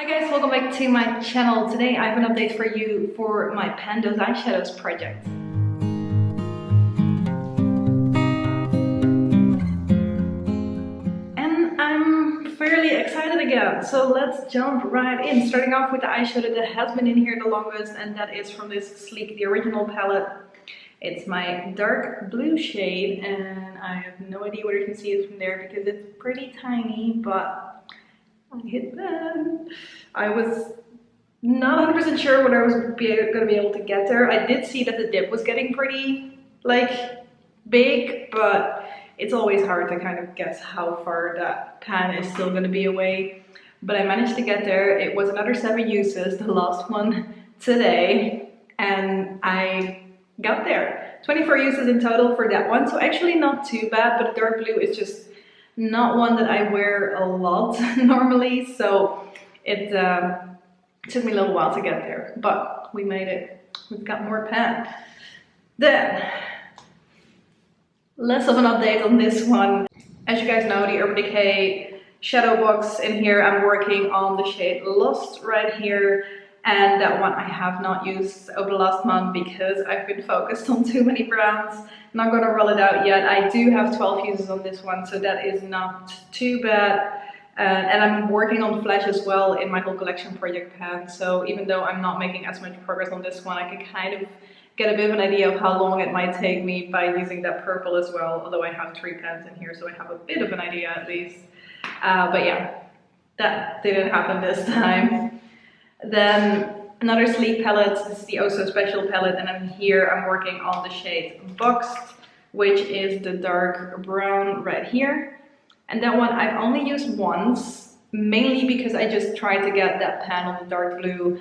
Guys, welcome back to my channel. Today I have an update for you for my Pan Those Eyeshadows project. And I'm fairly excited again, so let's jump right in. Starting off with the eyeshadow that has been in here the longest, and that is from this Sleek, the original palette. It's my dark blue shade, and I have no idea whether you can see it from there because it's pretty tiny, but I hit that. I was not 100% sure when I was going to be able to get there. I did see that the dip was getting pretty, big, but it's always hard to kind of guess how far that pan is still going to be away. But I managed to get there. It was another 7 uses, the last one today, and I got there. 24 uses in total for that one, so actually not too bad, but the dark blue is just not one that I wear a lot normally, so it took me a little while to get there, but we made it. We've got more pan. Then, less of an update on this one. As you guys know, the Urban Decay shadow box in here, I'm working on the shade Lost right here, and that one I have not used over the last month because I've been focused on too many browns. I'm not going to roll it out yet. I do have 12 uses on this one, so that is not too bad. And I'm working on Flash as well in my whole collection project pan, so even though I'm not making as much progress on this one, I can kind of get a bit of an idea of how long it might take me by using that purple as well, although I have 3 pans in here, so I have a bit of an idea at least. But yeah, that didn't happen this time. Then another Sleek palette, this is the Oh So Special palette, and I'm working on the shade Boxed, which is the dark brown right here. And that one I've only used once, mainly because I just tried to get that pan on the dark blue.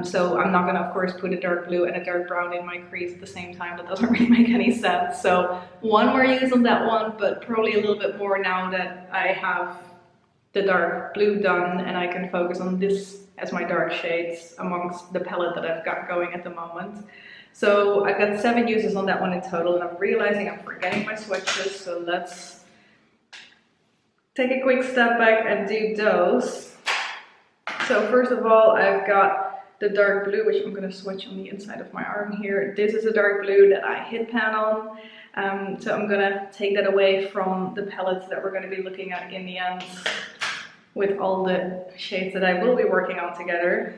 So I'm not gonna, of course, put a dark blue and a dark brown in my crease at the same time. That doesn't really make any sense. So one more use on that one, but probably a little bit more now that I have the dark blue done and I can focus on this as my dark shades amongst the palette that I've got going at the moment. So I've got 7 uses on that one in total, and I'm realizing I'm forgetting my swatches, so let's take a quick step back and do those. So first of all, I've got the dark blue, which I'm going to swatch on the inside of my arm here. This is a dark blue that I hit pan on, so I'm going to take that away from the palettes that we're going to be looking at in the end, with all the shades that I will be working on together.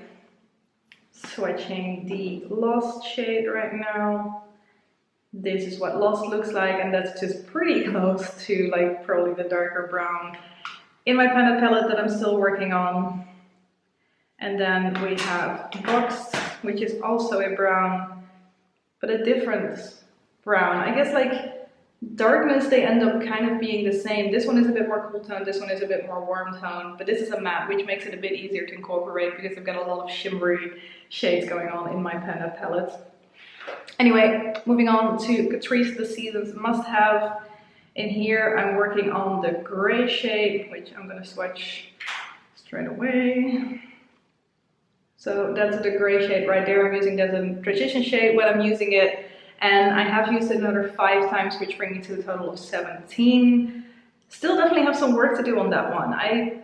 Swatching the Lost shade right now. This is what Lost looks like, and that's just pretty close to probably the darker brown in my Pan palette that I'm still working on. And then we have Boxed, which is also a brown, but a different brown. I guess darkness, they end up kind of being the same. This one is a bit more cool tone, this one is a bit more warm tone, but this is a matte, which makes it a bit easier to incorporate because I've got a lot of shimmery shades going on in my Pan palette. Anyway, moving on to Catrice, the Seasons Must Have. In here, I'm working on the gray shade, which I'm going to swatch straight away. So that's the gray shade right there. I'm using that as a transition shade when I'm using it. And I have used it another 5 times, which brings me to a total of 17. Still definitely have some work to do on that one. I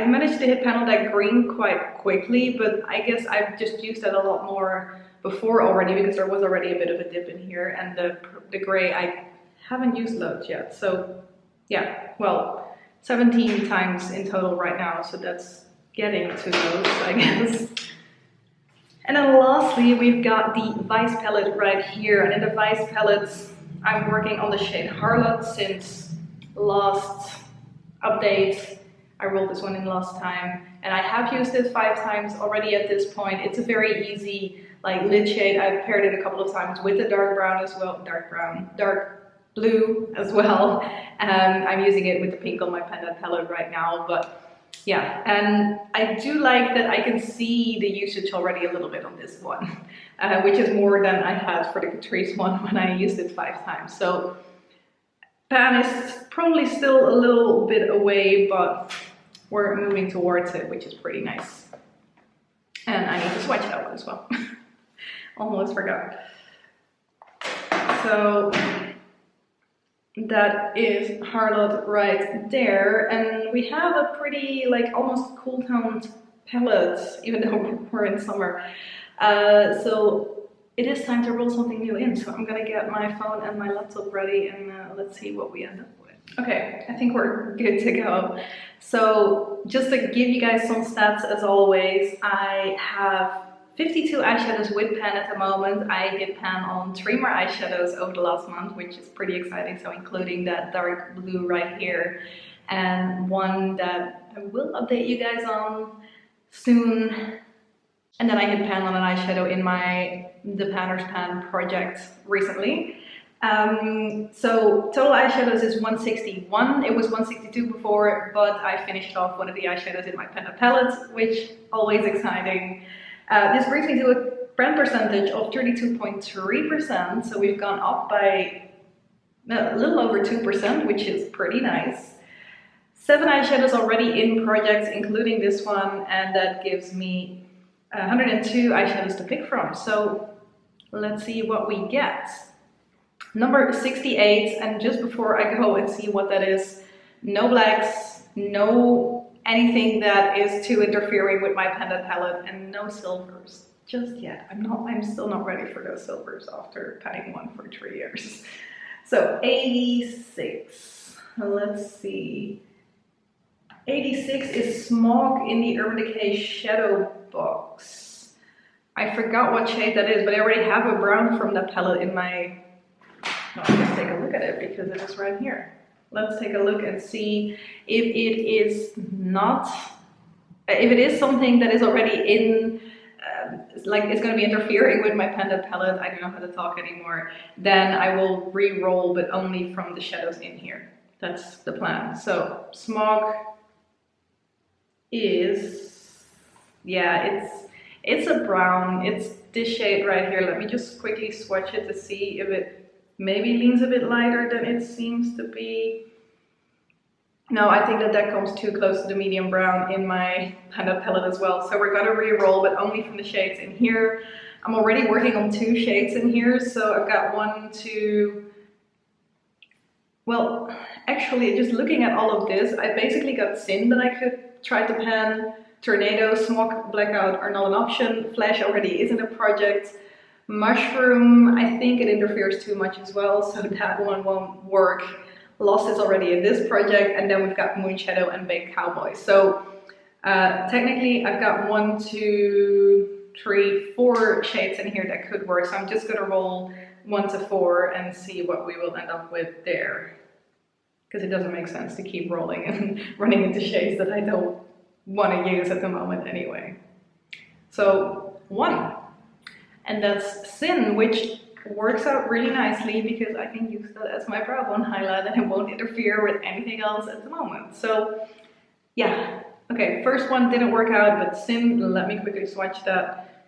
managed to hit pan on that green quite quickly, but I guess I've just used that a lot more before already because there was already a bit of a dip in here, and the gray I haven't used loads yet. So yeah, well, 17 times in total right now, so that's getting to those, I guess. And then lastly, we've got the Vice palette right here. And in the Vice palettes, I'm working on the shade Harlot since last update. I rolled this one in last time, and I have used it 5 times already at this point. It's a very easy lid shade. I've paired it a couple of times with the dark brown as well, dark blue as well. I'm using it with the pink on my Pan palette right now, but yeah, and I do like that I can see the usage already a little bit on this one, which is more than I had for the Catrice one when I used it 5 times. So Pan is probably still a little bit away, but we're moving towards it, which is pretty nice. And I need to swatch that one as well. Almost forgot. So That is Harlot right there, and we have a pretty like almost cool toned palette, even though we're in summer. So it is time to roll something new in. So I'm gonna get my phone and my laptop ready, and let's see what we end up with. Okay, I think we're good to go. So just to give you guys some stats, as always, I have 52 eyeshadows with pan at the moment. I hit pan on 3 more eyeshadows over the last month, which is pretty exciting. So including that dark blue right here, and one that I will update you guys on soon. And then I hit pan on an eyeshadow in the Panner's Pan project recently. So total eyeshadows is 161. It was 162 before, but I finished off one of the eyeshadows in my pan palette, which always exciting. This brings me to a brand percentage of 32.3%, so we've gone up by a little over 2%, which is pretty nice. 7 eyeshadows already in projects, including this one, and that gives me 102 eyeshadows to pick from. So let's see what we get. Number 68, and just before I go and see what that is, no blacks, no anything that is too interfering with my pendant palette, and no silvers just yet. I'm still not ready for those silvers after panning one for 3 years. So 86, let's see. 86 is Smog in the Urban Decay shadow box. I forgot what shade that is, but I already have a brown from that palette in my... Well, let's take a look at it because it is right here. Let's take a look and see if it is not, if it is something that is already in, like it's going to be interfering with my pendant palette. I don't know how to talk anymore. Then I will re-roll, but only from the shadows in here. That's the plan. So Smog is, yeah, it's a brown. It's this shade right here. Let me just quickly swatch it to see if it maybe leans a bit lighter than it seems to be. No, I think that comes too close to the medium brown in my pendant palette as well. So we're gonna re-roll, but only from the shades in here. I'm already working on 2 shades in here, so I've got 1, 2. Well, actually, just looking at all of this, I basically got Sin that I could try to pan. Tornado, Smog, Blackout are not an option. Flash already is in a project. Mushroom, I think it interferes too much as well, so that one won't work. Lost is already in this project, and then we've got Moonshadow and Baked Cowboy. So technically I've got 1, 2, 3, 4 shades in here that could work. So I'm just gonna roll 1 to 4 and see what we will end up with there. Because it doesn't make sense to keep rolling and running into shades that I don't want to use at the moment anyway. So 1. And that's Sin, which works out really nicely because I can use that as my brow bone highlight and it won't interfere with anything else at the moment. So yeah, okay, first one didn't work out, but Sin, let me quickly swatch that,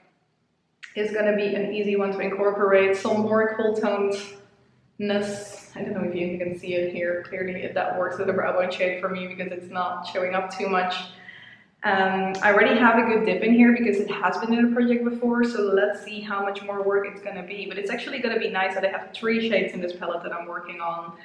is gonna be an easy one to incorporate. Some more cool tonedness. I don't know if you can see it here clearly, if that works with a brow bone shade for me because it's not showing up too much. I already have a good dip in here because it has been in a project before, so let's see how much more work it's going to be. But it's actually going to be nice that I have 3 shades in this palette that I'm working on.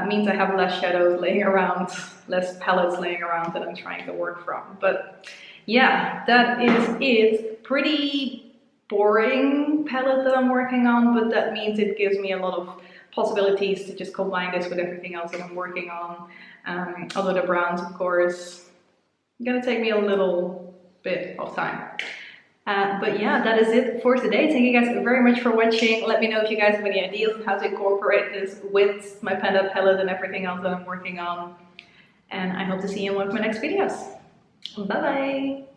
Means I have less shadows laying around, less palettes laying around that I'm trying to work from. But yeah, that is it. Pretty boring palette that I'm working on, but that means it gives me a lot of possibilities to just combine this with everything else that I'm working on. Although the browns, of course, gonna take me a little bit of time. But yeah, that is it for today. Thank you guys very much for watching. Let me know if you guys have any ideas on how to incorporate this with my Panda palette and everything else that I'm working on. And I hope to see you in one of my next videos. Bye bye!